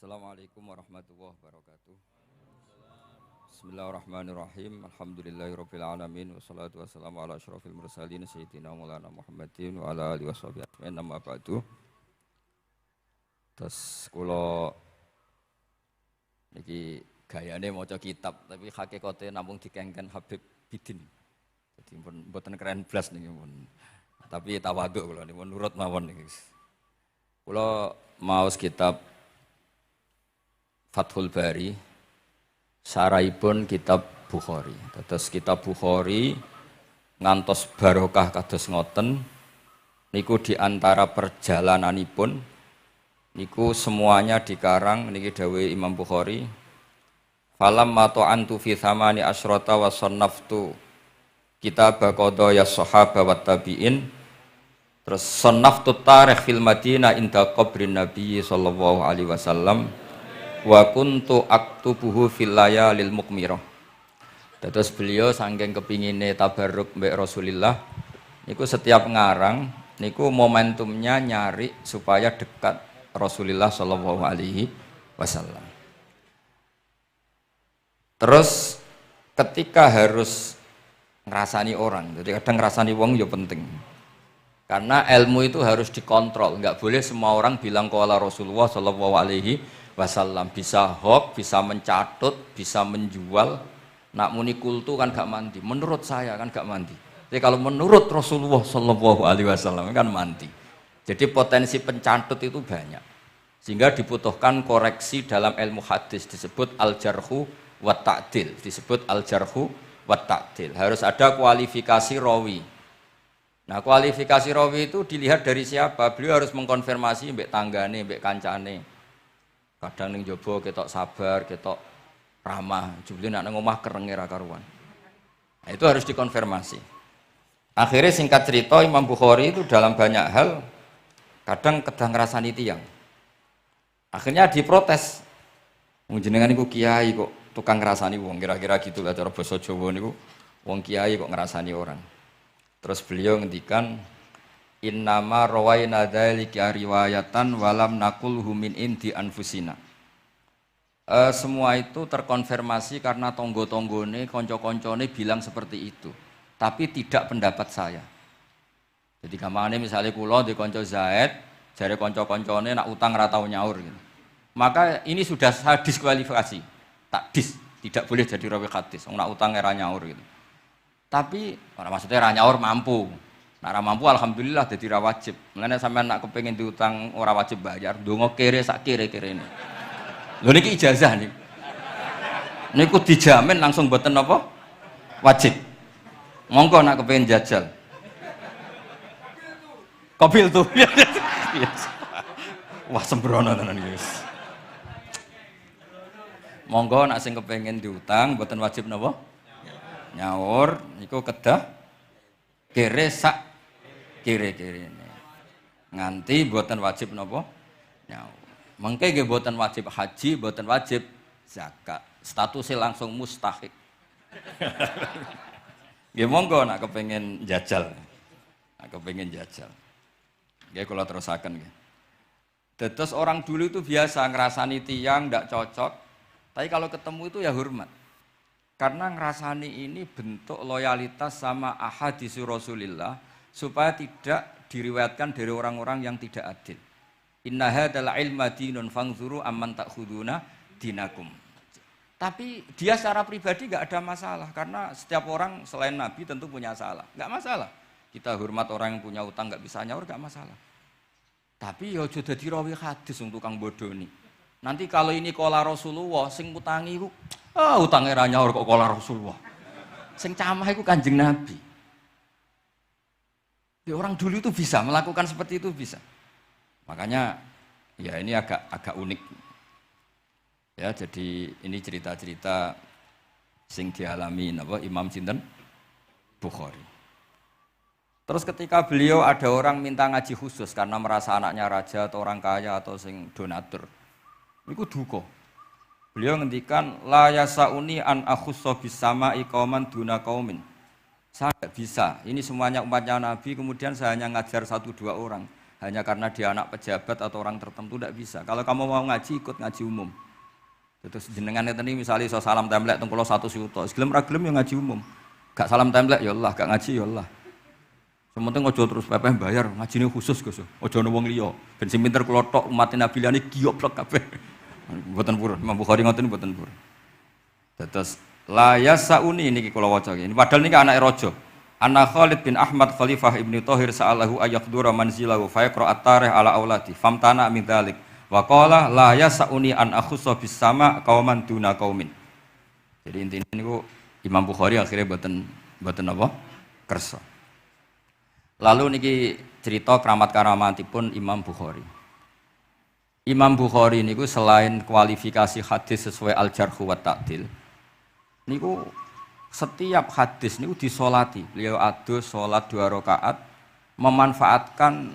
Assalamualaikum warahmatullahi wabarakatuh. Bismillahirrahmanirrahim. Alhamdulillahirabbil alamin wassalatu wassalamu ala asyrofil mursalin sayyidina Maulana Muhammadin wa ala alihi washabihi ajmain. Amma ba'du. Terus kula niki gayane maca kitab tapi hakikate namung dikengken Habib Bidin. Jadi mboten keren blas niki pun. Tapi tawadhu kula niki nurut mawon niki. Kula maos kitab Fathul Bari, saraipun kitab Bukhari. Terus kitab Bukhari ngantos barokah kados ngoten niku diantara perjalananipun niku semuanya dikarang niki dawuh Imam Bukhari. Falam mata'antu fi thamani asyrata wa sannaftu kitab qada ya sahaba wa tabi'in. Terus sannaftu tarikh fil Madinah inda qabrin Nabi sallallahu alaihi wasallam. Wa kuntu aktubuhu fil layalil mukmirah. Terus beliau saking kepingine tabarruk mbek Rasulillah niku setiap ngarang niku momentumnya nyari supaya dekat Rasulullah sallallahu alaihi wasallam. Terus ketika harus ngrasani orang, jadi kadang ngrasani wong ya penting. Karena ilmu itu harus dikontrol, enggak boleh semua orang bilang qala Rasulullah sallallahu alaihi wasallam, bisa hoax, bisa mencatut, bisa menjual. Nak muni kultu kan gak mandi. Menurut saya kan gak mandi. Jadi kalau menurut Rasulullah Shallallahu Alaihi Wasallam kan mandi. Jadi potensi pencatut itu banyak. Sehingga dibutuhkan koreksi dalam ilmu hadis disebut al-jarhu wa ta'dil. Disebut al-jarhu wa ta'dil. Harus ada kualifikasi rawi. Nah kualifikasi rawi itu dilihat dari siapa. Beliau harus mengkonfirmasi mbek tanggane, mbek kancane. Kadang ning jaba ketok sabar, ketok ramah, jebule nek nang omah kerenge ra karuan. Nah, itu harus dikonfirmasi. Akhirnya singkat cerita Imam Bukhari itu dalam banyak hal kadang kedah ngrasani tiyang. Akhirnya diprotes. Wong jenengan niku kiai kok tukang ngrasani wong, kira-kira gitu lah cara basa Jawa niku. Wong kiai kok ngrasani orang. Terus beliau ngendikan innama rawaina dzalika riwayatan walam naqulhu min indi anfusina. Semua itu terkonfirmasi karena tonggo-tonggone, kanca-kancane bilang seperti itu. Tapi tidak pendapat saya. Jadi gampangane misalnya kula di kanca Zaid, jare kanca-kancane nak utang ra tau nyaur gitu. Maka ini sudah saya diskualifikasi. Takdis, tidak boleh jadi rawi hadis. Wong nak utang ra nyaur gitu. Tapi maksudnya ra nyaur mampu. Nak mampu alhamdulillah dadi ra wajib. Mulane sampean nak kepengin diutang ora wajib bayar, ndonga kere sak kere-kerene. Lho niki ijazah niki. Niku dijamin langsung mboten napa? Wajib. Monggo nak kepengin jajal. Kopil tuh. Wah sembrono tenan iki. Monggo nak sing kepengin diutang mboten wajib napa? Nyaur niku kedah kere sak kire-kire ini nganti buatan wajib nopo nyawa mengke nggih buatan wajib haji, buatan wajib zakat, statusnya langsung mustahik. Nggih monggo nak kepengin jajal, nggih kula terusaken nggih. Terus orang dulu itu biasa ngrasani tiyang ndak cocok, tapi kalau ketemu itu ya hormat. Karena ngrasani ini bentuk loyalitas sama ahadits Rasulillah supaya tidak diriwayatkan dari orang-orang yang tidak adil. Inna hadzal ilma dinun fangzuru amman ta'khuduna dinakum. Tapi dia secara pribadi enggak ada masalah karena setiap orang selain Nabi tentu punya salah. Enggak masalah. Kita hormat orang yang punya utang enggak bisa nyaur enggak masalah. Tapi ya aja dadi rawi hadis wong tukang bodoni. Nanti kalau ini qala Rasulullah sing utangi iku utange ra nyaur kok qala Rasulullah. Sing camah iku Kanjeng Nabi. Ya, orang dulu itu bisa melakukan seperti itu bisa. Makanya ya ini agak unik. Ya, jadi ini cerita-cerita sing dialami napa Imam sinten Bukhari. Terus ketika beliau ada orang minta ngaji khusus karena merasa anaknya raja atau orang kaya atau sing donatur. Niku duka. Beliau ngendikan la yasauni an akhussa bisama'i qauman duna qaumin. Saya tidak bisa, ini semuanya umatnya Nabi, kemudian saya hanya ngajar 1-2 orang. hanya karena dia anak pejabat atau orang tertentu tidak bisa. Kalau kamu mau ngaji ikut ngaji umum. Terus jenengan ini misalnya so salam templek teng kula 100 juta. Gelem ra gelem ya ngaji umum. Gak salam templek ya Allah, gak ngaji ya Allah. Sementing ojo terus pepeh bayar, ngajine khusus Gus. Ojo ono wong liya. Ben sing pinter kula tok umat Nabi liyane giyoplek kabeh. Mboten purun, Imam Bukhari ngoten mboten purun. Terus la yasauni niki kula waca iki. Padahal niki anake raja. Anna Khalid bin Ahmad Khalifah Ibnu Thahir sa'alahu ayaqdura manzilahu fa yaqra at-tarikh ala auladi famtana min dzalik wa qala la yasauni an akhussa bis sama qauman duna qaumin. Jadi intinya niku Imam Bukhari akhirnya boten apa? Kersa. Lalu niki cerita keramat-keramatipun Imam Bukhari. Imam Bukhari niku selain kualifikasi hadis sesuai al-jarh wa ta'dil niku setiap hadis niku disolati. Beliau adus sholat 2 rakaat memanfaatkan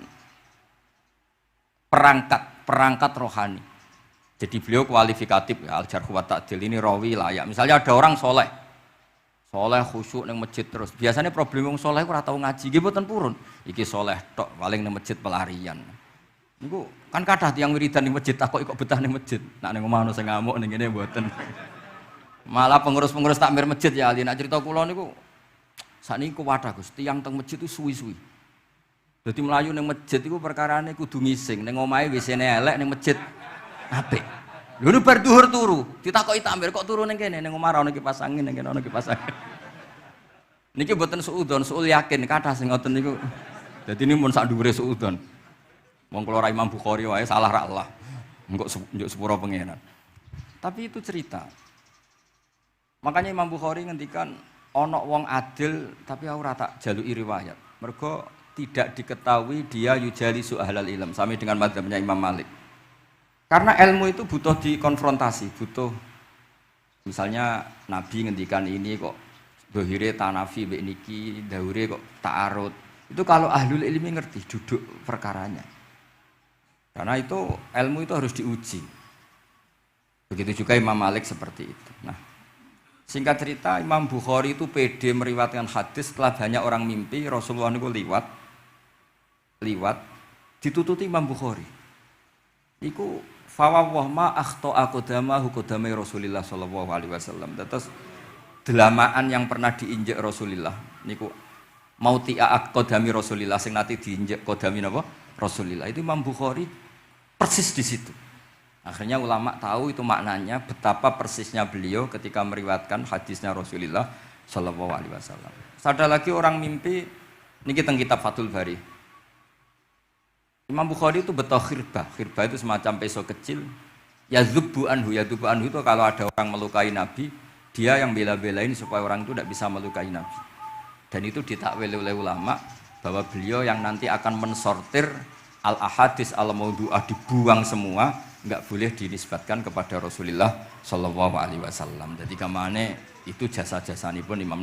perangkat rohani. Jadi beliau kualifikatif ya, al-jarh wa ta'dil ini rawi layak. Misalnya ada orang soleh khusyuk nang masjid terus. Biasanya problem wong soleh ora tau ngaji, nggih mboten purun. Iki soleh tok paling nang masjid pelarian. Niku kan kathah tiyang wiridan ning masjid takok kok betah ning masjid. Nak ning omah ono sing ngamuk ning ngene mboten. Malah pengurus-pengurus takmir masjid ya ali nak cerita kula niku sakniku kuwadah Gus, tiyang teng masjid itu suwi-suwi. Dadi mlayu ning masjid iku perkarane kudu ngising, ning omahe WC-ne elek ning masjid apik. Lho nu bar dhuwur turu, ditakoki takmir kok turu ning kene ning omah ora ono kipas angin, ning kene ono kipas angin. Niki mboten suudzon, suul yakin kathah sing ngoten niku. Dadi ini mun sak dhuwure suudzon. Wong kula ra Imam Bukhari wae salah ra Allah. Engko njuk sepuro pengenan. Tapi itu cerita. Makanya Imam Bukhari ngendikan ono wong adil tapi ora tak jaluki riwayat. Mergo tidak diketahui dia yujalisu ahlal ilm sami dengan mazhabnya Imam Malik. Karena ilmu itu butuh dikonfrontasi, butuh misalnya Nabi ngendikan ini kok dohire tanafi mbek niki, dahure kok ta'arud. Itu kalau ahlul ilmi ngerti duduk perkaranya. Karena itu ilmu itu harus diuji. Begitu juga Imam Malik seperti itu. Nah, singkat cerita Imam Bukhari itu pede meriwayatkan hadis setelah banyak orang mimpi Rasulullah itu liwat ditututi Imam Bukhari. Iku fawwah ma akhta'a qadamahu qadamai Rasulillah sallallahu alaihi wasallam. Terus delamaan yang pernah diinjek Rasulullah niku mauti'a qadami Rasulillah sing nate diinjek qadami napa Rasulullah. Itu Imam Bukhari persis di situ. Akhirnya ulama tahu itu maknanya betapa persisnya beliau ketika meriwayatkan hadisnya Rasulullah sallallahu alaihi wasallam. Ada lagi orang mimpi niki teng kitab Fathul Bari. Imam Bukhari itu betul khirbah. Khirbah itu semacam peso kecil. Yadzubu anhu itu kalau ada orang melukai Nabi, dia yang bela-belain supaya orang itu tidak bisa melukai Nabi. Dan itu ditakwil oleh ulama bahwa beliau yang nanti akan mensortir al-ahadis al-maudu'ah dibuang semua, enggak boleh dinisbatkan kepada Rasulullah sallallahu alaihi wasallam. Jadi kamane itu jasa-jasanipun Imam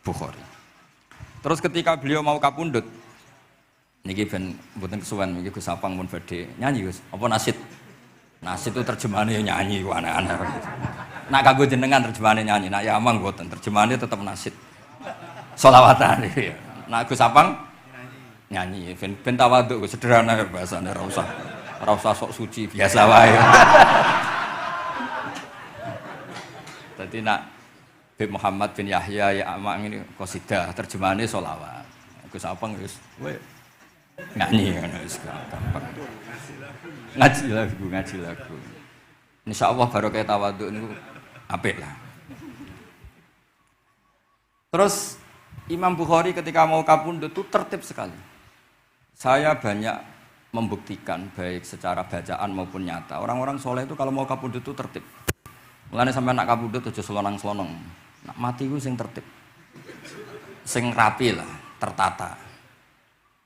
Bukhari. Terus ketika beliau mau kapundhut niki ben mboten kesuwen niki Gus Sapang pun badhe nyanyi Gus. Apa nasid? Nasid itu terjemahannya nyanyi ku aneh-aneh. Nak kanggo jenengan terjemahannya nyanyi, nak ya amang mboten terjemahannya tetap nasid. Sholawatan ya. Nak Gus Sapang nyanyi ben tawaduk sederhana bahasane ora usah sok suci biasa wae. Dadi nak Bib Muhammad bin Yahya ya amang ini qasidah terjemahannya sholawat. Gus Sapang wis nyanyi kan wis gampang. Ngaji lagu. Insyaallah barokah tawaduk niku apik lah. Terus Imam Bukhari ketika mau kapundhut itu tertib sekali. Saya banyak membuktikan baik secara bacaan maupun nyata. Orang-orang soleh itu kalau mau kapundhut itu tertib. Mulane sampean nak kapundhut aja selonang-selonong. Nak mati ku sing tertib. Sing rapi lah, tertata.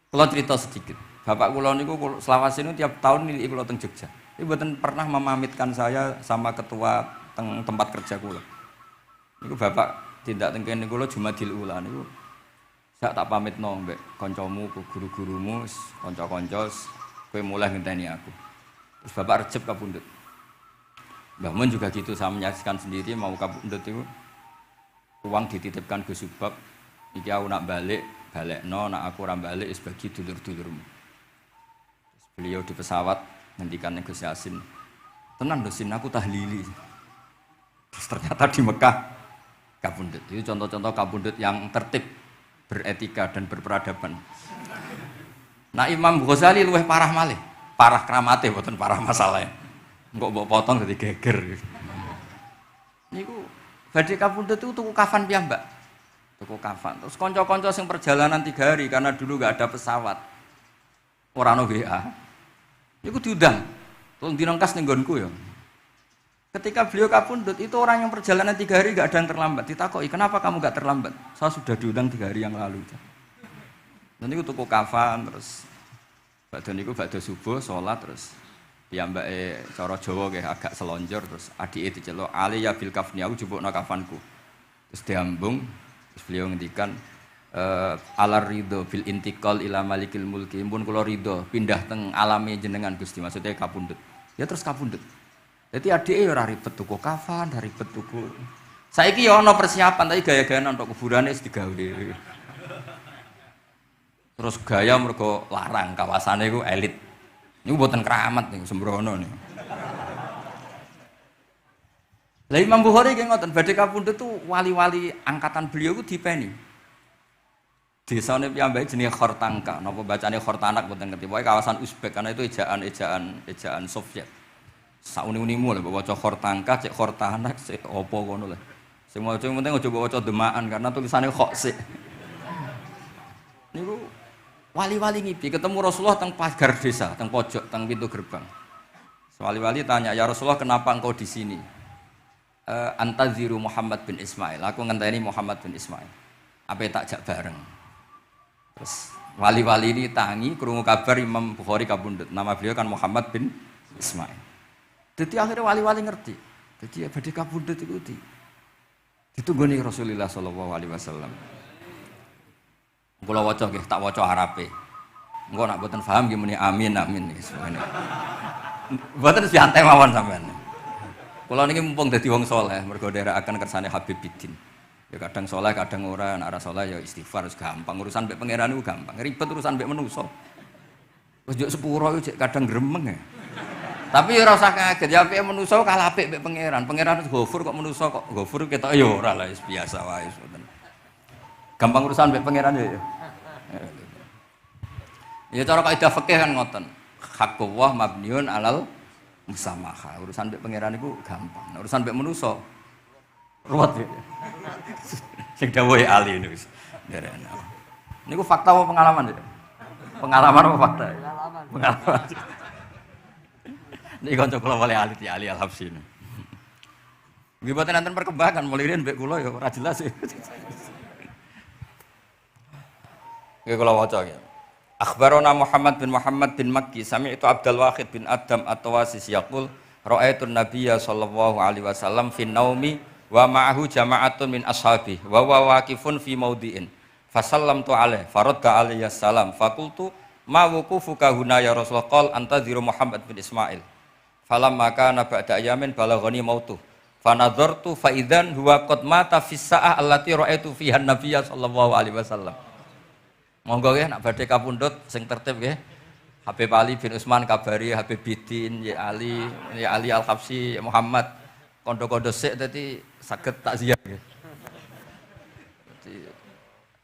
Kalau cerita sedikit, bapak kula niku selawase niku tiap tahun niliki kula teng Jogja. Iku mboten pernah memamitkan saya sama ketua tempat kerja kula. Niku bapak tindak teng kene kula Jumadil Ula niku sak tak pamitno mbek kancamu, guru-gurumu, kanca-kanca kowe mulai ngenteni aku. Terus bapak Recep kapundhut. Mbah Mun juga gitu, saya menyaksikan sendiri mau kapundhut itu uang dititipkan Gus Subak. Iki aku nak balekno, nak aku ora balik wis bagi dulur-dulurmu. Beliau di pesawat ngendikan Gus Yasin, tenan lho Sin, aku tahlili. Terus ternyata di Mekah kabundut. Itu contoh-contoh kabundut yang tertib, beretika dan berperadaban. Nah Imam Ghazali luwih parah malih, parah kramate mboten parah masalahnya. Engko mbok potong dadi geger. Niku badhe kabundut itu tuku kafan piyambak. Tuku kafan. Terus kanca-kanca sing perjalanan 3 hari karena dulu enggak ada pesawat. Ora ono WA. Niku diundang. Tolong dinengkas ning nggonku ya. Ketika beliau kabundut itu orang yang perjalanan 3 hari enggak ada yang terlambat. Ditakoki, "Kenapa kamu enggak terlambat?" "Saya sudah diundang 3 hari yang lalu." Dan niku tuku kafan terus badhe subuh salat terus piyambake cara Jawa nggih agak selonjor terus adike diceluk, "Ali ya bil kafni, aku jupukno kafanku." Terus diambung terus beliau ngendikan alar ridho bil intikal ila malikil mulki, pun kula ridho pindah teng alame jenengan Gusti, maksudnya kapundhut. Ya terus kapundhut. Dadi adike ya ora ribet tuku kafan, ora ribet tuku. Saiki ya ana persiapan tapi gaya-gayaan untuk kuburane wis digawe. Terus gaya mergo larang kawasane iku elit. Niku mboten keramat niku sembrono niku. Lah Imam Bukhari nggih ngoten, badhe kapundhut tuh wali-wali angkatan beliau ku dipeni. Desane piyambake jenenge Khortangka, napa bacane Khortanak mboten ngerti. Pokoke kawasan Uzbek karena itu ejaan Soviet. Sauni-unimu lho mbok waca Khortangka, cek Khortanak, cek apa ngono lho. Sing maca penting aja mbok waca Demaan karena tulisannya kok sik. Niku wali-wali ngipi ketemu Rasulullah teng pagar desa, teng pojok, teng pintu gerbang. Wali-wali tanya, "Ya Rasulullah, kenapa engkau di sini?" "Antaziru Muhammad bin Ismail." Aku ngenteni Muhammad bin Ismail. Apa tak jak bareng. Terus wali-wali ini tangi krungu kabar Imam Bukhari kabundut. Nama beliau kan Muhammad bin Ismail. Jadi akhirnya wali-wali ngerti. Jadi ya badhe kabundut itu ditunggoni Rasulullah sallallahu alaihi wasallam. Kula waca nggih, tak waca Arabe. Engko nak mboten paham nggih muni amin semene. Mboten santai mawon sampean. Kula niki mumpung dadi wong saleh mergo nderekaken kersane Habib Bidin. Ya kadang soleh, kadang ora, nek ora soleh ya istighfar, gampang. Urusan mbek pangeran niku gampang. Ribet urusan mbek manusa. Wis njuk sepuro iku kadang gremeng ya. Tapi ya ora usah kaget, ya apike manusa kalah apik mbek pangeran. Pangeran Ghafur kok manusa kok Ghafur ketok ya ora lah, wis biasa wae ngoten. Gampang urusan mbek pangeran ya. Ya cara kaidah fikih kan ngoten. Haqqullah mabniun alal musamaha. Urusan mbek pangeran niku gampang. Nek urusan mbek manusa ruwet ya. Sing dawuhe ahli niku. Nderena. Niku fakta apa pengalaman ya? Pengalaman apa fakta? Pengalaman. Niki kanca kula wali ahli ya ahli Al-Habsyi. Nggih boten nanten perkembangan mulai riyen mbek kula ya ora jelas ya. Nggih kula waca ya. Akhbarana Muhammad bin Makki sami'tu Abdul Wahid bin Adam at-Tawasis yaqul ra'aitu an-nabiyya sallallahu alaihi wasallam fi naumi wa ma'ahu jama'atun min ashabi wa waqifun fi maudhi'in fasallamtu alaihi faradda alayhi salam faqultu ma wuqufuka huna ya Rasulullah qala antaziru Muhammad bin Ismail falamma kana ba'da ayamin balaghani mautu fanadhartu fa idzan huwa qad mata fi sa'ah allati ra'aitu fiha an-nabiyya sallallahu alaihi wasallam. Monggo nggih nak badhe kapundhut sing tertib nggih. Habib Ali bin Utsman kabari Habib Bidin ya Ali Al-Habsyi Muhammad kondo-kondo sik dadi saged takziah nggih. Dadi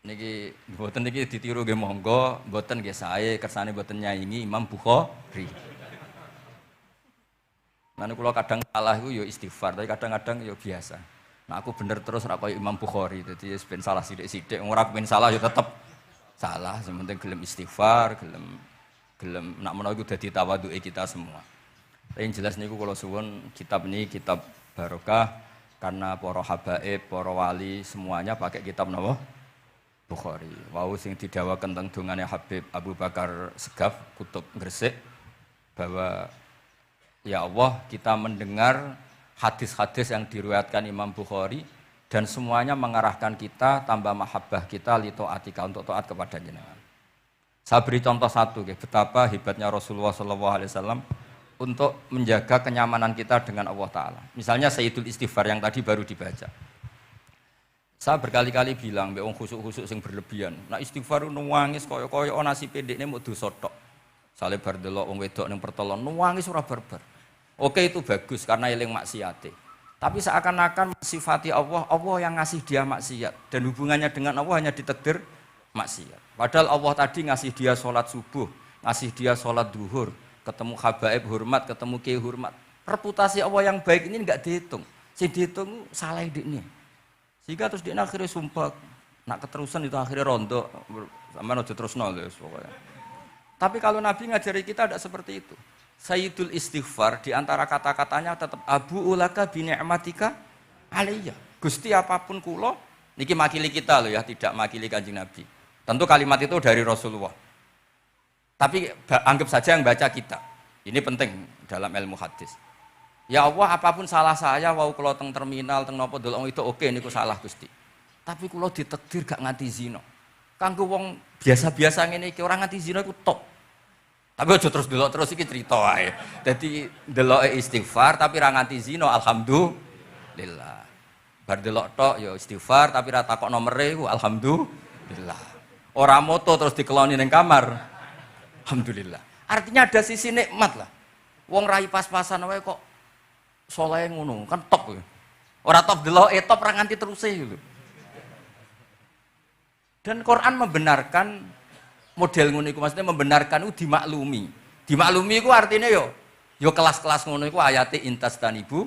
niki mboten niki ditiru nggih monggo, mboten nggih sae kersane mboten nyaingi Imam Bukhari. Lan kula kadang salah iku ya istighfar, tapi kadang-kadang ya biasa. Nah aku bener terus ora koyo Imam Bukhari, dadi wis ben salah sithik-sithik, ora ben salah ya tetep salah, yang penting gelem istighfar, gelem nak menawa iku dadi tawadhuke kita semua. Tapi yang jelas niku kula suwun kitab ini kitab barokah karena para habaib, para wali semuanya pakai kitab napa? Bukhari. Wau sing didhawaken teng dongane Habib Abu Bakar Segaf Kutub Gresik bahwa ya Allah kita mendengar hadis-hadis yang diriwayatkan Imam Bukhari dan semuanya mengarahkan kita tambah mahabbah kita li taatika untuk taat kepada jenengan. Saya beri contoh satu, betapa hebatnya Rasulullah SAW untuk menjaga kenyamanan kita dengan Allah Ta'ala. Misalnya Sayyidul Istighfar yang tadi baru dibaca. Saya berkali-kali bilang, wong khusuk-khusuk sing berlebihan. Nah istighfar nangis koyo-koyo nasi pendekne mau dosa tok. Sale bar delok wong wedok ning pertolon nangis ora barbar. Oke itu bagus karena eling maksiate. Tapi seakan-akan sifati Allah, Allah yang ngasih dia maksiat dan hubungannya dengan Allah hanya ditakdir maksiat. Padahal Allah tadi ngasih dia sholat subuh, ngasih dia sholat duhur, ketemu habaib hormat, ketemu kiai hormat. Reputasi Allah yang baik ini enggak dihitung. Si dihitung salah ini. Sehingga terus dia akhirnya sumpah, nak keterusan itu akhirnya rondo, sama aja terus nol pokoknya. Tapi kalau Nabi ngajari kita tidak seperti itu. Sayyidul istighfar di antara kata-katanya tetap abu ulaka bi ni'matika alayya. Gusti apapun kula niki makili kita loh ya, tidak makili Kanjeng Nabi. Tentu kalimat itu dari Rasulullah. Tapi anggap saja yang baca kita. Ini penting dalam ilmu hadis. Ya Allah apapun salah saya wau kula teng terminal teng napa delok itu oke niku salah Gusti. Tapi kula ditakdir gak nganti zina. Kanggo wong biasa-biasa ngene iki ora nganti zina iku top. Tapi aja terus delok terus iki cerita wae. Dadi deloke istighfar tapi ra nganti zina alhamdulillah. Bar delok tok ya istighfar tapi ra takok nomere iku alhamdulillah. Ora moto terus dikeloni ning kamar. Alhamdulillah. Artinya ada sisi nikmat lah. Wong rai pas-pasan wae kok saleh ngono, kan top. Ora top deloke top ra nganti teruse gitu. Dan Quran membenarkan model ngono iku, maksudnya membenarkan itu dimaklumi. Dimaklumi iku artinya yo kelas-kelas ngono iku ayate intastanibu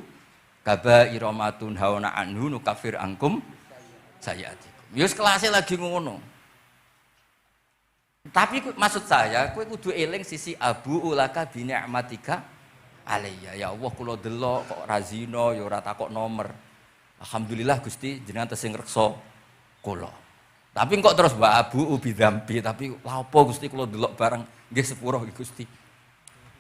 kaba'ira ma tunhauna anhu nukafir angkum sayiatikum. Yo kelasé lagi ngono. Tapi maksud saya kowe kudu eling sisi abu ulaka bi ni'matika alayya. Ya Allah kula delok kok ra zina ya ora takok nomor. Alhamdulillah Gusti jenengan tesih ngreksa kula. Tapi kok terus mbak abu ubi dambi, tapi lapo Gusti kalau delok barang nggih sepuro Gusti.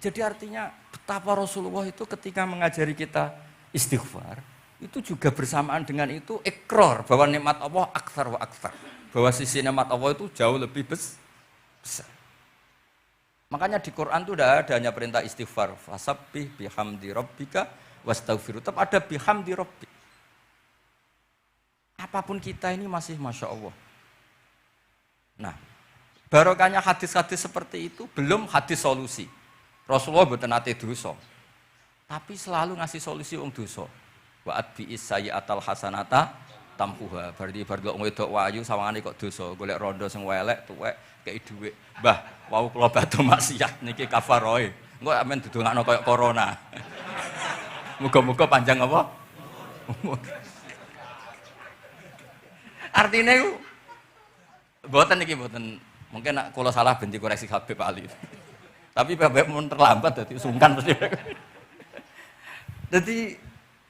Jadi artinya betapa Rasulullah itu ketika mengajari kita istighfar, itu juga bersamaan dengan itu ikrar bahwa nikmat Allah aktsar wa aktsar. Bahwa sisi nikmat Allah itu jauh lebih besar. Makanya di Quran itu tidak ada hanya perintah istighfar, fasabbih bihamdi rabbika wastaghfiru. Tetap ada bihamdi rabbik. Apapun kita ini masih Masya Allah. Nah, barokahnya hadis-hadis seperti itu belum hadis solusi. Rasulullah mboten nate dosa. Tapi selalu ngasih solusi wong dosa. Wa atbi'is sayyi'atal hasanata tampuha. Berarti bar kok wedok wayu sawangane kok dosa, golek rondo sing elek tuwek kei dhuwit. Mbah, wau kula badhe maksiat niki kafaroe. Engko amen didongakno kaya corona. Muga-muga panjang apa? Artinya itu boten niki boten, mungkin nak kula salah ben dikoreksi Habib Ali. Tapi Habib mun terlambat dadi sungkan mesti. Dadi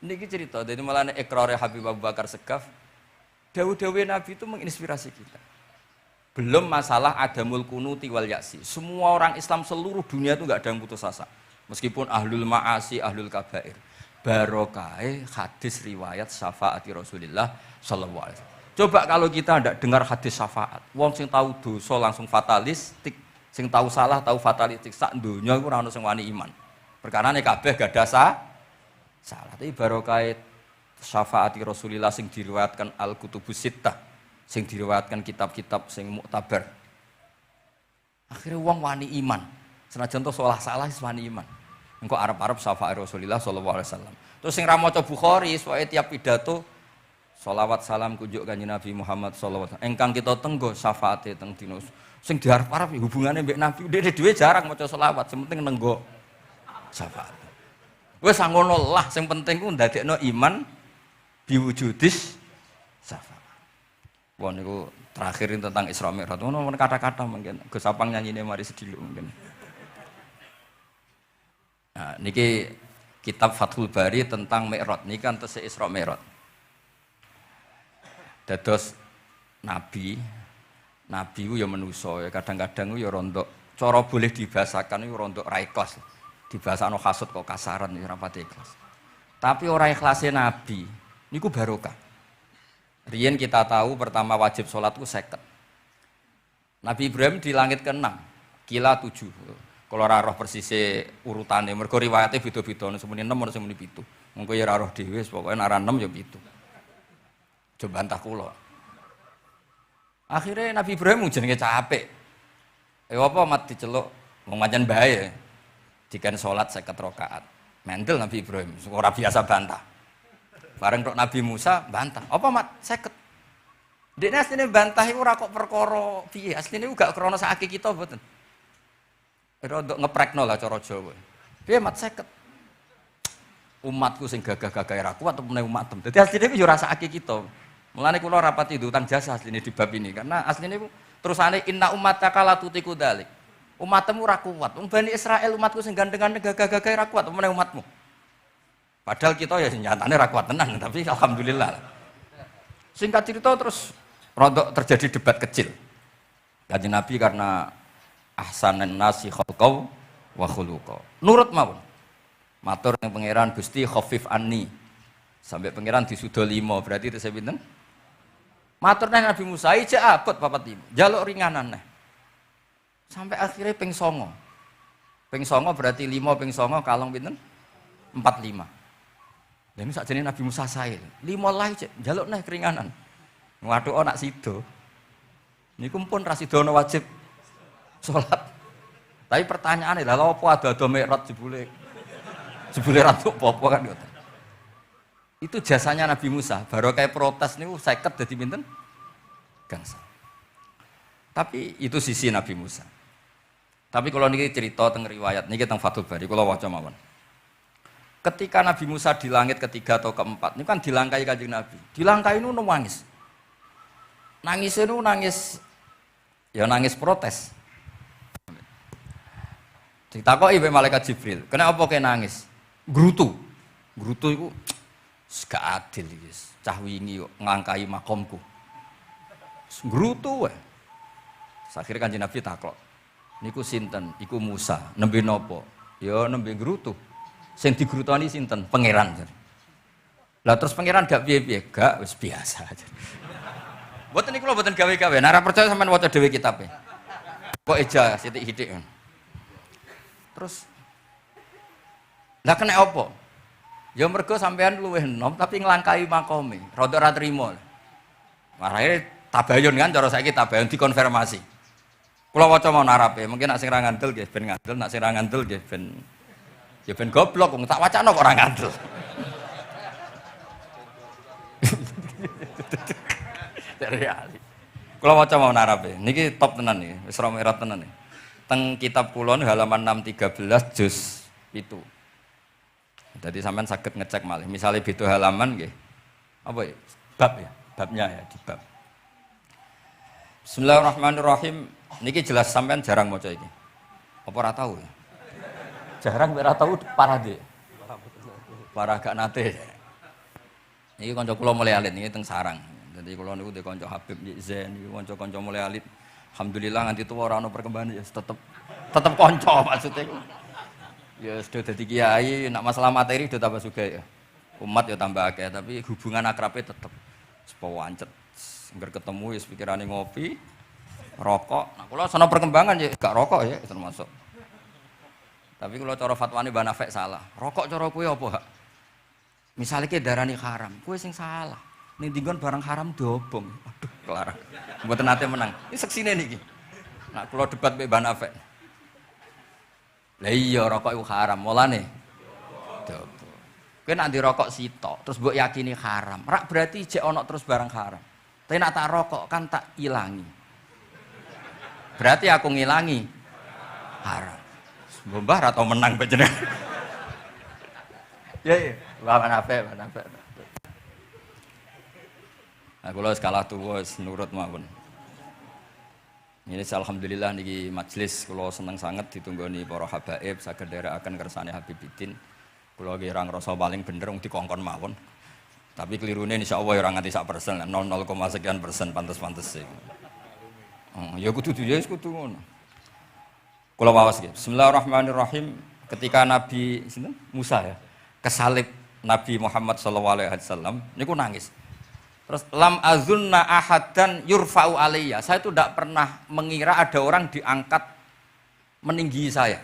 niki cerita, dadi malah ikrare Habib Abu Bakar Segaf, dawuh-dawuh Nabi itu menginspirasi kita. Belum masalah adamul kunuti wal ya'si. Semua orang Islam seluruh dunia itu enggak ada yang putus asa. Meskipun ahlul ma'asi, ahlul kabair. Barokai hadis riwayat syafaati Rasulullah sallallahu alaihi wasallam. Coba kalau kita tidak dengar hadis syafaat, wong sing tahu dosa langsung fatalistik, sing tahu salah tahu fatalistik, sak donya iku ora ono sing wani iman. Perkarane kabeh gak ada salah. Tapi barokah syafaati Rasulillah sing diriwayatkan Al-Kutubus Sittah, sing diriwayatkan kitab-kitab sing muktabar. Akhirnya wong wani iman. Senajan to salah wis wani iman. Engko arep-arep syafaat Rasulillah sallallahu alaihi wasallam. Terus sing ra maca Bukhari, soalnya tiap pidato sholawat salam kunjuk kanjeng Nabi Muhammad sallallahu alaihi wasallam. Engkang kita tenggo syafaate teng dina sing diarep-arep hubungane mbek Nabi. Dhewe jaraang maca sholawat, sing penting nenggo syafaat. Wis ngono lah, sing penting ku ndadekno iman biwujudis syafaat. Wah niku terakhir tentang Isra Mi'raj. Ono kata-kata mungkin Gus Sapang nyanyine mari sediluk mungkin. Nah, niki kitab Fathul Bari tentang Mi'raj. Niki kan tesih Isra Mi'raj. Dados nabi ku ya manusa ya kadang-kadang ku ya rondok cara boleh dibahasakan ku rondok ra ikhlas. Dibahasakno hasud kok kasaran ya ora pati ikhlas. Tapi ora ikhlase nabi niku barokah. Riyen kita tahu pertama wajib salat ku 50. Nabi Ibrahim di langit ke-6, kila 7. Kalau ora roh persise urutane mergo riwayate beda-beda semene 6 ora semene 7. Mengko ya ora roh dhewe pokoke nek ora 6 ya 7. Coba bantah kula. Akhirnya Nabi Ibrahim jenenge capek. Apa mat diceluk Wong pancen bae. Diken salat 50 rakaat. Mendel Nabi Ibrahim, ora biasa bantah. Bareng tok Nabi Musa bantah. Apa mat 50? Dekne asline bantah iku ora kok perkara piye. Asline iku gak krana sak kita mboten. Rodok ngeprekno lah cara Jawa. Piye mat 50? Umatku sing gagah-gagah ra kuat apa meneh umatem. Dadi asline iku yo ora sak kita. Mulane kula rapati utang jasa asline di bab ini karena asline iku terusane inna ummataka la tutiku dzalik. Umatmu ora kuat. Wong Bani Israil umatku sing gandeng-gandeng gagah-gagah ra kuat apa meneh umatmu. Padahal kita ya nyatane ra kuat tenan, tapi alhamdulillah. Singkat cerita terus rodok terjadi debat kecil. Kanjeng Nabi karena ahsanan nasi khalqau wa khuluqa. Nurut mawon. Matur ning pangeran Gusti khafif anni. Sampai pangeran disudo 5, berarti itu pinten? Matur nang Nabi Musa ijek abot papat 5. Jaluk ringanan neh. Sampai akhirnya ping 9. Ping 9 berarti 5 ping 9 kalong pinten? 45. Lha ini sakjane Nabi Musa sae. 5 lah ijek jaluk neh keringanan. Waduh nak sido. Niku pun ra sidono wajib salat. Tapi pertanyaane lha apa ada mikrot jebule? Jebule ra tuk apa kan ngoten. Itu jasanya Nabi Musa, baru kayak protes niku 50 dadi pinten? Gangsal. Tapi itu sisi Nabi Musa. Tapi kalau niki cerita teng riwayat niki teng Fathul Bari kula waca mawon. Ketika Nabi Musa di langit ketiga atau keempat, ini kan dilangkai Kanjeng Nabi. Dilangkai nu nangis. Nangisnya nu nangis ya nangis protes. Ditakoki mbek malaikat Jibril, "Kenapa kowe nangis?" Grutu. Grutu iku gak adil iki. Cah wingi kok ngangkai makomku. Grutu wae. Akhire Kanjeng Nabi takok. Niku sinten? Iku Musa. Nembe napa? Ya nembe grutu. Sing digrutoni sinten? Pangeran. Lah terus pangeran gak piye-piye? Gak, wis biasa. Mboten niku lho mboten gawe-gawe. Nek ora percaya sampean waca dhewe kitabe. Kok eja sithik-sithik. Terus lah kena apa? Ya mergo sampean luwih enom tapi nglangkai makome. Rada ora trima. Marahe tabayun kan cara saiki tabayun dikonfirmasi. Kula waca mau narape, mungkin nek sing ra ngandel nggih ben ngandel, nek sing ra ngandel nggih ben ya ben goblok wong tak wacana kok ora ngandel. Dari ali. Kula waca mau narape. Niki top tenan niki, wis ra merah tenan niki. Teng kitab kula halaman 613 juz itu. Jadi sampean saged ngecek malih. Misale beda halaman nggih. Apa ya? Bab ya, babnya ya di bab. Bismillahirrahmanirrahim. Niki jelas sampean jarang maca iki. Apa ora tahu ya? Jarang ora tahu parah dhe. Parah gak nate. Niki kanca kula mulai alit niki teng sarang. Jadi kula niku de kanca Habib Zen niku kanca-kanca mulai alit. Alhamdulillah nganti tuwa ora ana perkembangan ya tetep kanca maksudnya iku. Ya sudah dadi kiai, nak masalah materi sudah tambah sugih ya. Umat ya tambah akeh, tapi hubungan akrabe tetep sepo wancet. Engger ketemu ya pikirane ngopi, rokok. Nah kula sono perkembangan ya gak rokok ya termasuk. Tapi kula cara fatwane Mbah Nafek salah. Rokok cara kowe apa, Hak? Misale ki darani haram, kowe sing salah. Ning dinggon barang haram diobong. Aduh, kelar. Mboten nate menang. Iki seksine niki. Nah kula debat mbek Mbah Nafek. Lah iya rokok iku haram, mulane diobong. Kowe nek ndirokok sitok, terus mbok yakini haram. Rak berarti jek ana terus barang haram. Tapi nak tak rokok kan tak ilangi. Berarti aku ngilangi haram. Mbah ra tau menang panjenengan. Ya, mana apa. Nah, kula wis kalah tuwa wis nurut mawon. Ini alhamdulillah niki majelis kula seneng sanget ditunggoni para habaib saged nderekaken kersane Habibiddin. Kula nggih ra ngrasa paling bener wong dikongkon mawon. Tapi kelirune insyaallah ya ora nganti 1%, 0,0 sekian persen pantes-pantes. Ya kudu ya kudu ngono. Kula waos nggih. Bismillahirrahmanirrahim. Ketika Nabi sinten? Musa ya, kesalib Nabi Muhammad sallallahu alaihi wasallam niku nangis. Terus lam azunna ahadan yurfa'u alayya. Saya itu tidak pernah mengira ada orang diangkat meninggi saya.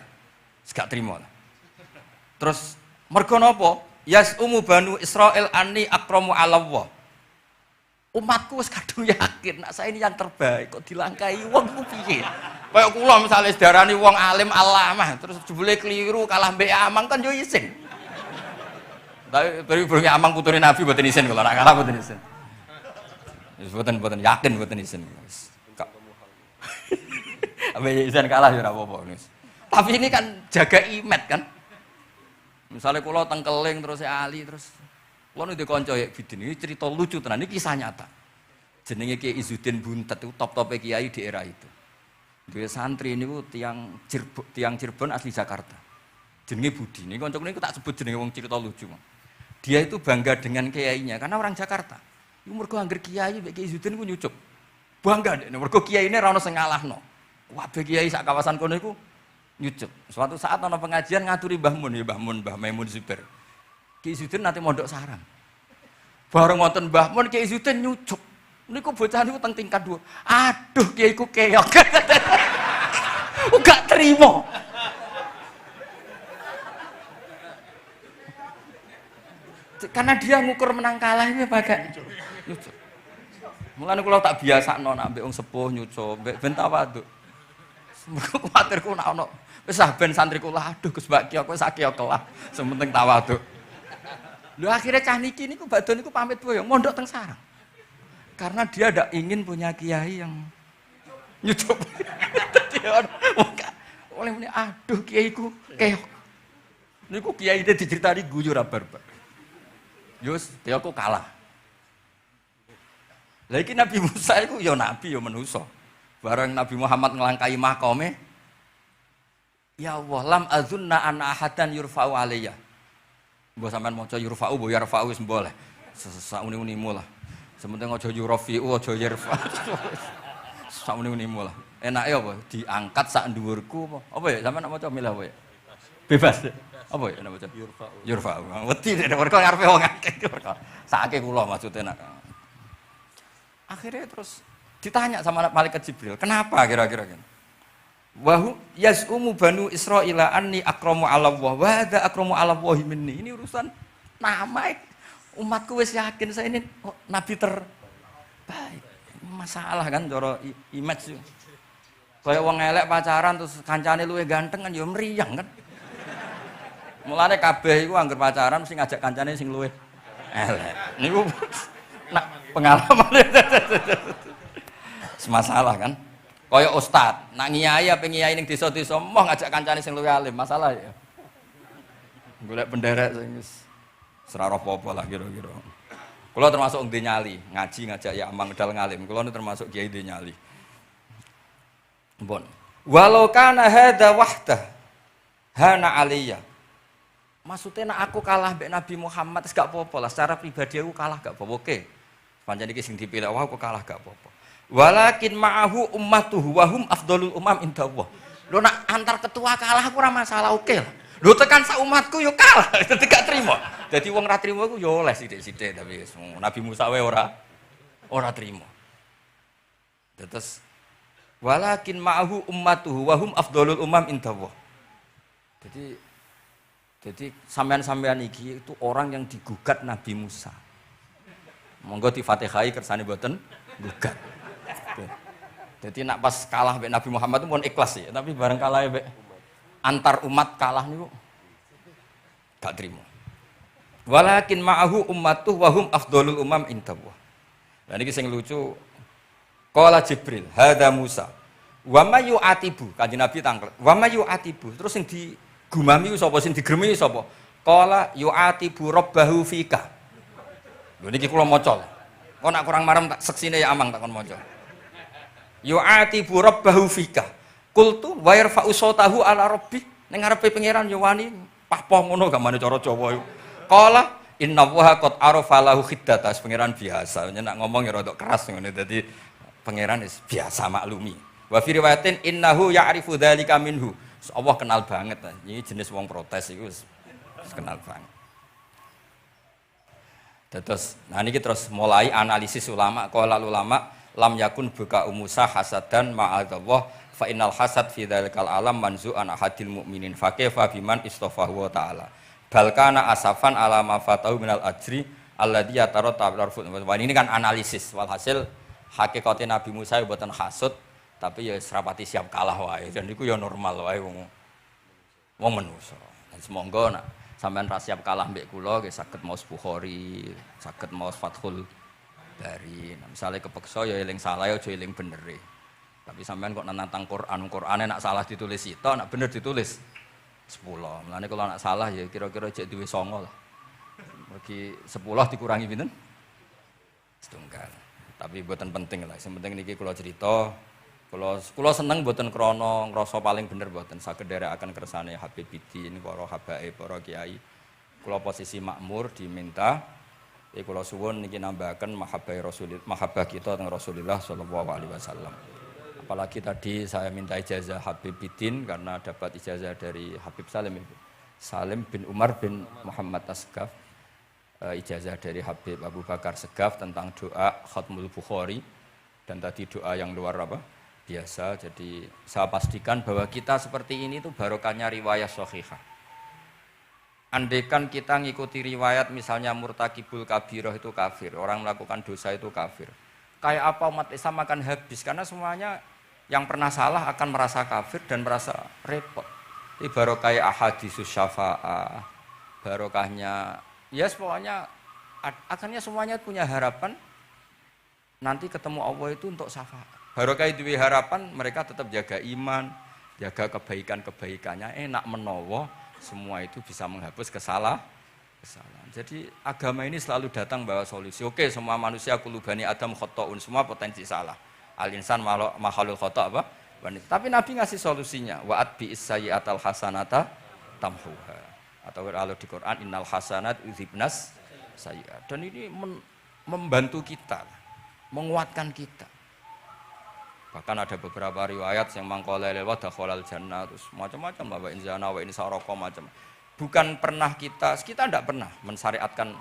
Gak terima. Terus mergo napa? Yas'umu banu Israil anni akramu 'ala Allah. Umatku wis kadung yakin nek saya ini yang terbaik kok dilangkai wong ku piye? Kayak kula misalnya sedarani wong alim alamah terus jebule keliru kalah mbek amang kan yo isin. Tapi berarti amang putune Nabi mboten isin kula nak kalah mboten isin. Wis mboten yakin mboten isin. Abe isin kalah ya ora apa-apa. Tapi ini kan jaga imet kan. Misalnya kula teng Keling terus Ali terus kula nu kanca ya bidin ini cerita lucu tenan iki kisah nyata. Jenenge Kiai Izzuddin Buntet itu top-tope kiai di era itu. Dua santri ini tiang Cirebon asli Jakarta. Jenenge Budi. Ini kanca niku tak sebut jenenge wong cerita lucu. Dia itu bangga dengan kiainya karena orang Jakarta. Iku mergo angger kiai mek Kiai Izzuddin ku nyucup. Bangga dek mergo kiyaine ra ono sing ngalahno. Kabeh kiai sak kawasan kono iku nyucup. Suatu saat ana pengajian ngaturi Mbah Mun ya Mbah Maimun Zubair. Kiai Izzuddin nate mondok sarang. Bareng wonten Mbah Mun Kiai Izzuddin nyucup. Niku bocah niku teng tingkat 2. Aduh kiaiku keok. Enggak terima. Karena dia ngukur menang kalah ini pakai nyucup. Mulane kula tak biasakno nek ambek wong sepuh nyucup, mbek ben tawaduk. Mergo kuwatirku nek ana wis ben santri kula aduh Gus Mbak Ki kowe sak keok kelah, sementing tawaduk. Lho akhirnya cah niki niku badhe niku pamit boyo mondok teng sarang. Karena dia tidak ingin punya kiai yang nyucup. Oleh ini, aduh kiaiku keok. Niku kiai itu diceritani guyu ra barbar. Yus, keokku kalah. Lah iki Nabi Musa iku ya nabi ya manusa. Bareng Nabi Muhammad nglangkai makome, ya Allah lam azunna ana ahadan yurfa'u alayya. Mbok sampean maca yurfa'u mbok yarfa'u wis boleh. Sauni-unimu lah. Sementing aja yurafi'u aja yarfa. Sauni-unimu lah. Enake apa? Diangkat sak dhuwurku apa? Apa ya sampean maca milah apa ya? Bebas. Apa ya maca yurfa'u. Yurfa'u. Wedi nek mergo ngarepe wong akeh. Sakake kula maksude nak. Akhirnya terus ditanya sama malaikat Jibril, kenapa kira-kira gitu? Wahu yaz'umu banu Israila anni akramu 'ala Allah wa hadza akramu 'ala Allah minni. Ini urusan nama umatku wis yakin saya ini nabi terbaik. Masalah kan cara image yo. Kaya wong elek pacaran terus kancane luwih ganteng kan ya mriyang kan. Mulane kabeh iku anggere pacaran mesti ngajak kancane sing luwih elek. Niku nak pengalaman. Masalah kan. Kaya ustad, nak ngiyai apa ngiyai ning desa-desa moh ngajak kancane sing luwih alim, masalah ya. Golek penderek sing wis ora apa-apa lah kira-kira. Kula termasuk ndek nyali, ngaji ngajak ya amang medal ngalim. Kula termasuk kiai ndek nyali. Mpun. Walau kana hadza wahdah hana aliyya. Maksudnya nak aku kalah mbek Nabi Muhammad wis gak apa-apa lah, secara pribadi aku kalah gak apa-apa. Oke. Pancen iki sing dipilih wah aku kalah gak apa-apa. Walakin ma'ahu ummatuhu wa hum afdhalul umam indallah. Lho nak antar ketua kalah aku ora masalah, oke lah. Lho tekan sak umatku yo kalah, dadi gak trimo. Dadi wong ra trimo iku yo oleh sithik-sithik tapi Nabi Musa wae ora trimo. Terus walakin ma'ahu ummatuhu wa hum afdhalul umam indallah. Jadi sampean-sampean iki itu orang yang digugat Nabi Musa. Monggo di Fatihai kersane mboten gugat. Jadi nak pas kalah mbek Nabi Muhammad itu pun ikhlas ya, tapi bareng kalah mbek antar umat kalah niku gak trimo. Walakin ma'ahu ummatuh wa hum afdhalul umam indallah. Lah niki sing lucu. Qala Jibril, hadza Musa. Wa may yu'atibu, Kanjeng Nabi tangkel. Wa may yu'atibu, terus sing digumami sapa, sing digremi sapa? Qala yu'atibu rabbahu fika. Lho niki kula maca. Kok nak kurang marem tak seksine ya amang tak kon maca. Yu'atibu rabbahu fika. Qultu wa yarfa'u sautahu ala rabbi. Ning ngarepe pangeran yo wani pahpoh ngono gamane cara Jawa iku. Qala innallaha qad arafa lahu khiddata. Pangeran biasa, nek ngomong ya rada keras ngene dadi pangeran wis biasa maklumi. Wa fi riwayatin innahu ya'rifu dzalika minhu. Allah kenal banget. Ini jenis wong protes iku wis kenal banget. Terus, nah ini terus mulai analisis ulama. Qala ulama lam yakun buka Musa hasadan ma'adzallah fa innal hasad fi dzalikal alam manzu'an ahadil mu'minin fa kaifa biman istafahu wa ta'ala bal kana asafan ala ma fatahu minal ajri alladzi yataratta bil arfud. Ini kan analisis walhasil hakikate Nabi Musa mboten hasud Tapi ya serapati siap kalah wae. Dan itu ya normal wae wong menungso. Dan semonggo nak sampean ra siap kalah mbek kula nggih saged maos Bukhari, saged maos Fathul Bari. Nah, misalnya kepeksa ya eling salah ya aja eling bener. Tapi sampean kok nantang Qur'ane nak salah ditulis itu, nak bener ditulis 10. Mulane kalau nak salah ya kira-kira cek duwe 9 lah. Mergi 10 dikurangi pinten? Setunggal. Tapi mboten penting lah. Sing penting niki kula cerita, kula seneng mboten krana ngrasa paling bener mboten saged nderekaken kersane Habib Bidin, para habaib, para kiai. Kula posisi makmur diminta kula suwun niki nambahaken mahabbah kita teng Rasulullah sallallahu alaihi wasallam. Apalagi tadi saya minta ijazah Habib Bidin karena dapat ijazah dari Habib Salim bin Umar bin Muhammad Asgaf. Ijazah dari Habib Abu Bakar Segaf tentang doa Khatmul Bukhari dan tadi doa yang luar biasa. Jadi saya pastikan bahwa kita seperti ini tuh barokahnya riwayat sahihah. Andaikan kita ngikuti riwayat misalnya murtakibul kabirah itu kafir, orang melakukan dosa itu kafir. Kayak apa umat Islam akan habis karena semuanya yang pernah salah akan merasa kafir dan merasa repot. Ini barokah ahaditsus syafa'ah, barokahnya ya pokoknya akhirnya semuanya punya harapan nanti ketemu Allah itu untuk syafaat. Barokah itu harapan mereka tetap jaga iman, jaga kebaikan-kebaikannya, enak menawa semua itu bisa menghapus kesalahan. Jadi agama ini selalu datang bawa solusi. Oke, semua manusia kulubani Adam khotoun, semua potensi salah. Al-insan makhluk khota apa? Tapi Nabi ngasih solusinya. Wa'at bi isayyatal hasanata tamhuha. Atau kalau di Quran innal hasanat yuzhibnas sayyi'at. Dan ini membantu kita, menguatkan kita. Bahkan ada beberapa riwayat yang mangqala lewat dakhalal jannah terus macam-macam wa in zana wa in sarqa macam. Bukan pernah kita tidak pernah mensyariatkan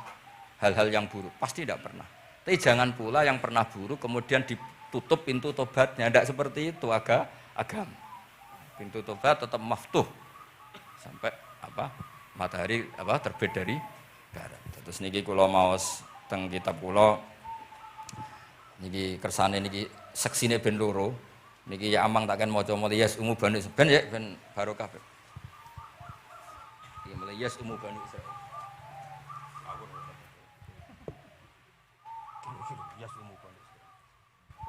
hal-hal yang buruk, pasti tidak pernah. Tapi jangan pula yang pernah buruk kemudian ditutup pintu tobatnya, tidak seperti itu agama. Pintu tobat tetap maftuh sampai matahari terbit dari barat. Terus niki kula maos teng kitab kula niki kersane niki seksine ben loro. Niki ya amang takkan maca muliyas umu bani ben ya ben barokah. Iki muliyas umu bani Israil.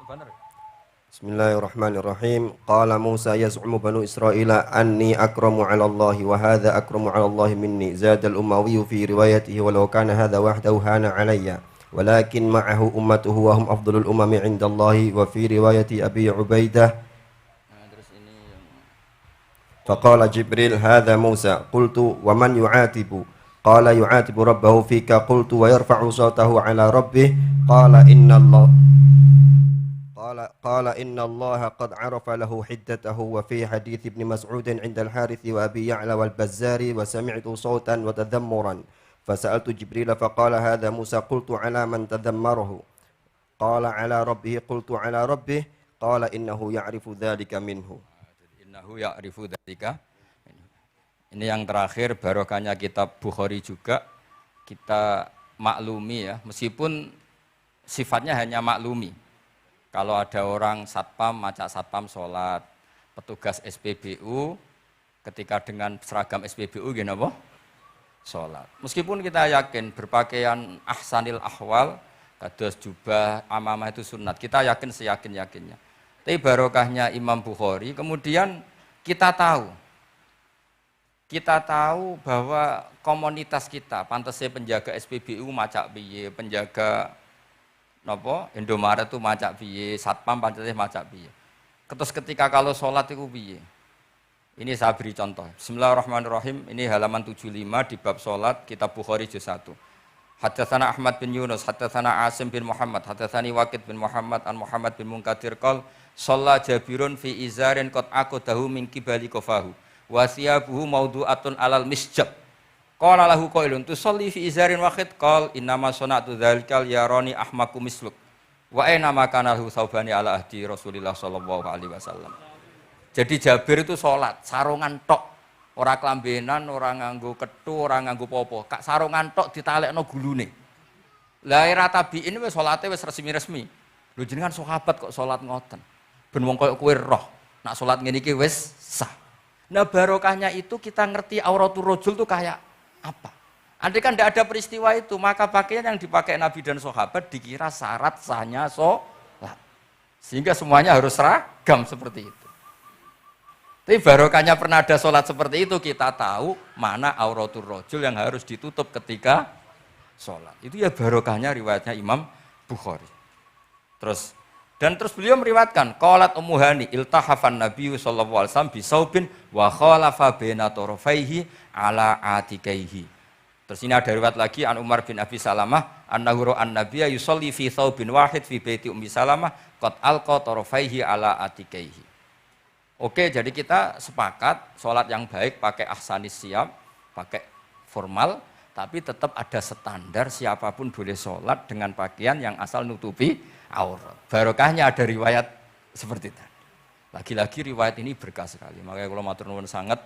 Bener. Bismillahirrahmanirrahim. Qala Musa yaz'umu banu Israila anni akramu 'ala Allah wa hadha akramu 'ala Allah minni. Zada al-Umawi fi riwayatihi walau kana hadha wahdahu hana 'alayya. Walakin ma'ahu ummatuhu wa hum afdalul umami 'inda Allah wa fi riwayati Abi Ubaidah. Faqala Jibril hadha Musa. Qultu wa man yu'atibu? Qala yu'atibu rabbahu fika. Qultu wa yarfa'u sawtahu 'ala rabbih. Qala inna Allah قال إن الله قد عرف له حدته وفي حديث ابن مسعود عند الحارث وأبي يعلى والبزار وسمعت صوتا وتذمرا فسألت جبريل فقال هذا موسى قلت على من تذمره قال على ربه قلت على ربه قال إنه يعرف ذلك منه. Ini yang terakhir barokahnya kitab Bukhari juga kita maklumi ya, meskipun sifatnya hanya maklumi. Kalau ada orang satpam, macak satpam sholat, petugas SPBU ketika dengan seragam SPBU gini apa? Sholat. Meskipun kita yakin berpakaian ahsanil ahwal, kados jubah, amamah itu sunat, kita yakin seyakin-yakinnya. Tapi barokahnya Imam Bukhari, kemudian kita tahu bahwa komunitas kita, pantasnya penjaga SPBU macak piye, penjaga Indomaret itu macak piye, satpam pancetnya macak piye. Terus ketika kalau sholat itu piye. Ini saya beri contoh. Bismillahirrahmanirrahim. Ini halaman 75 di bab sholat kitab Bukhari juz 1. Haddatsana Ahmad bin Yunus, haddatsana Asim bin Muhammad, haddatsani Waqid bin Muhammad an Muhammad bin Munkadir qol shalla Jabirun fi izarin qad aqadahu min qibali qafahu wa thiyabuhu mawdu'atun alal misjab. Qala lahu qailun tusalli fi izarin wahid qal innama sana'tu dzalikal yarani ahmaku misluk wa aina ma kana lahu saubani ala ahdi Rasulillah sallallahu alaihi wasallam. Jadi Jabir itu salat sarungan tok, ora klambenan, ora nganggo kethu, ora nganggo apa-apa. Kak sarungan tok ditalekno gulune. Lah era tabiin wis salate wis resmi-resmi. Lho jenengan sahabat kok salat ngoten. Ben wong koyo kowe roh, nak salat ngene iki wis sah. Nah barokahnya itu kita ngerti auratul rajul itu kayak apa. Andai kan tidak ada peristiwa itu, maka pakaian yang dipakai Nabi dan sahabat dikira syarat sahnya sholat. Sehingga semuanya harus seragam seperti itu. Tapi barokahnya pernah ada sholat seperti itu, kita tahu mana auratul rajul yang harus ditutup ketika sholat. Itu ya barokahnya riwayatnya Imam Bukhari. Terus beliau meriwayatkan, qalat Ummu Hani iltahafan Nabi sallallahu alaihi wasallam bisaubin wa khalafa baina tarafaihi ala atikaihi. Terus ini ada riwayat lagi an Umar bin Abi Salamah annahu ra'a an-nabiyya yusalli fi thawbin wahid fi baiti Ummi Salamah qad alqa tarafaihi ala atikaihi. Oke, jadi kita sepakat sholat yang baik pakai ahsanis siap, pakai formal, tapi tetap ada standar siapapun boleh sholat dengan pakaian yang asal nutupi aurat. Barokahnya ada riwayat seperti itu. Lagi-lagi riwayat ini berkah sekali. Makanya kalau matur nuwun sangat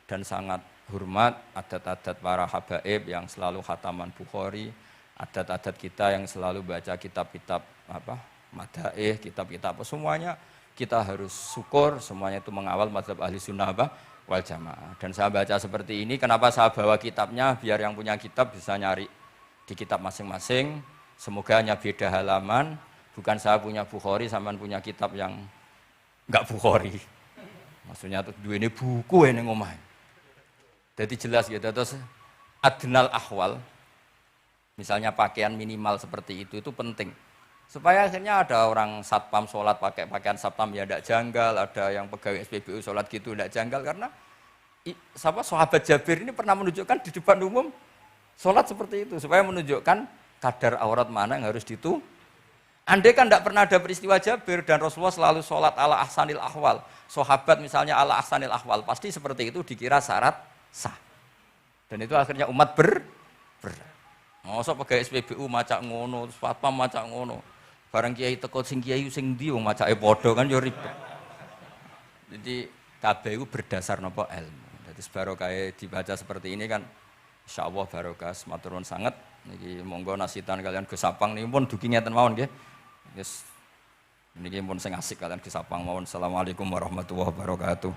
dan sangat hormat adat-adat para habaib yang selalu khataman Bukhari, adat-adat kita yang selalu baca kitab-kitab madaih, kitab-kitab semuanya kita harus syukur, semuanya itu mengawal mazhab ahli sunnah wal jamaah. Dan saya baca seperti ini, kenapa saya bawa kitabnya, biar yang punya kitab bisa nyari di kitab masing-masing, semoga hanya beda halaman, bukan saya punya Bukhari, sampean punya kitab yang enggak Bukhari. Maksudnya tuh dua ini buku ini ngomong. Jadi jelas gitu, terus adnal ahwal, misalnya pakaian minimal seperti itu penting. Supaya akhirnya ada orang satpam sholat pakai pakaian satpam ya tidak janggal, ada yang pegawai SPBU sholat gitu tidak janggal, karena sahabat Jabir ini pernah menunjukkan di depan umum sholat seperti itu, supaya menunjukkan kadar aurat mana yang harus ditu. Andai kan tidak pernah ada peristiwa Jabir dan Rasulullah selalu sholat ala ahsanil ahwal, sahabat misalnya ala ahsanil ahwal, pasti seperti itu dikira syarat sah. Dan itu akhirnya umat mosok pegawai SPBU macak ngono, satpam macak ngono. Barang kiai teko sing kiai sing ndi wong macake padha kan ya ribet. Jadi kabeh iku berdasar napa ilmu. Jadi barokah dibaca seperti ini kan insyaallah barokah matur nuwun sanget. Niki monggo nasitan kalian Gus Sapang niki pun dugi ngeten mawon nggih. Yes. Niki pun sing asik kalian Gus Sapang mawon. Assalamualaikum warahmatullahi wabarakatuh.